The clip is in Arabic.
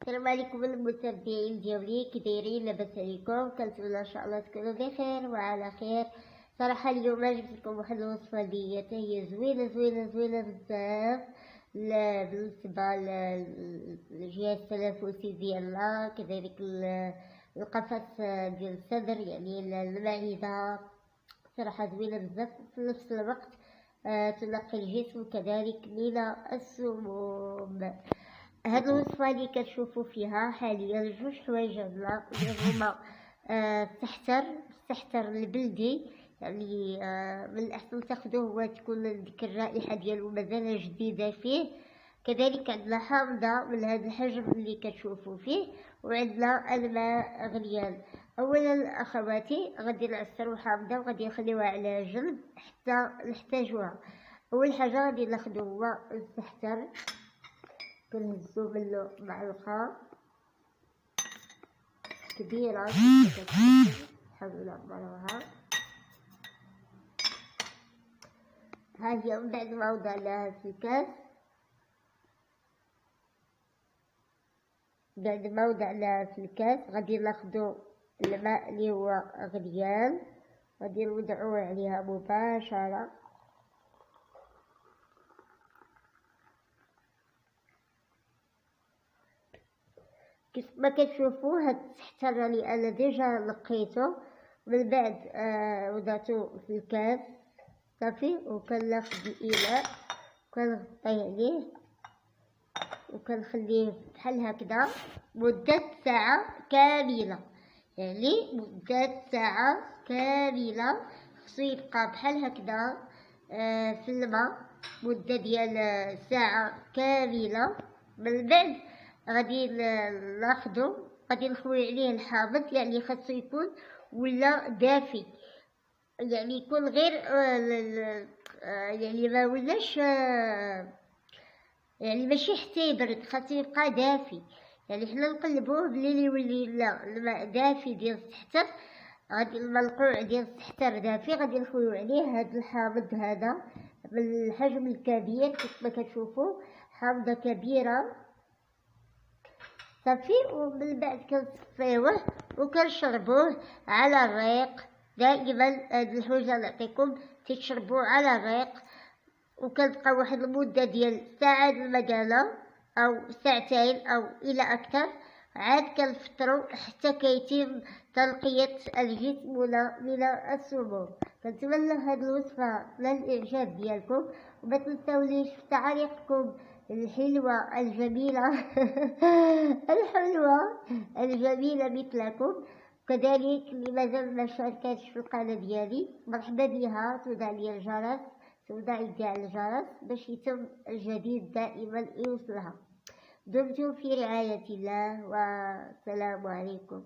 السلام عليكم المتابعين ديالي، كي دايرين؟ لاباس عليكم؟ كنتمنى ان شاء الله تكونوا بخير وعلى خير. صراحه اليوم جبت لكم واحد الوصفه اللي هي زوينه بزاف بالنسبه للجهاز التنفسي ديالنا، كذلك القفص ديال الصدر، يعني المعده. صراحه زوينه بزاف، في نفس الوقت تنقي الجسم كذلك من السموم. هاد الوصفة اللي كتشوفوا فيها حاليا جوج حوايج عندنا اللي هما السحتر البلدي، يعني من الأحسن تاخدوه هو تكون ديك الرائحة ديالو مازال جديدة فيه. كذلك عندنا حامضة من هذا الحجم اللي كتشوفوا فيه، وعندنا الماء غليان. اولا اخواتي غادي نعصروا حامضة وغادي نخليوها على جنب حتى نحتاجوها. اول حاجة غادي ناخدو هو السحتر، كنهزو منو معلقة كبيرة نحاولو نعمروها. ها هي من بعد ما وضعناها في الكاس، غادي ناخدو الماء اللي هو غليان، غادي نوضعوه عليها مباشرة. كيف ما كتشوفوا هاد السحتر اللي انا ديجا نقيته، من بعد وضعته في الكاس صافي، وكناخد الاناء وكنغطيه عليه وكنخليه بحال هكذا مدة ساعة كاملة. يعني مدة ساعة كاملة خصو يبقى بحال هكذا في الماء مدة ديال ساعة كاملة. من بعد غادي ناخدو، غادي نخوي عليه الحامض، يعني خاصو يكون ولا دافي، يعني يكون غير يعني ما ولاش يعني ماشي حتى يبرد، خاصو يبقى دافي. يعني حنا نقلبوه بلي يولي لا الماء دافي ديال السحتر، غادي المنقوع ديال السحتر دافي، غادي نخويو عليه هاد الحامض هذا بالحجم الكبير كيف ما كتشوفوا، حامضة كبيرة صافي. ومن بعد كنصفيوه وكنشربوه على الريق. دائما هاد الحوجه نعطيكم تتشربوه على الريق، وكتبقى واحد المده ديال ساعه المدانه او ساعتين او الى اكثر، عاد كنفطروا حتى كيتم تنقيه الجسم من السموم. كنتمنى هاد الوصفه للاعجاب ديالكم، وما تنساوليش في تعاليقكم الحلوة الجميلة الجميلة مثلكم. كذلك اللي مازال ما شاركاتش في القناة ديالي، مرحبا بها، توضعي كاع الجرس باش يتم الجديد دائما يوصلها. دمتم في رعاية الله، والسلام عليكم.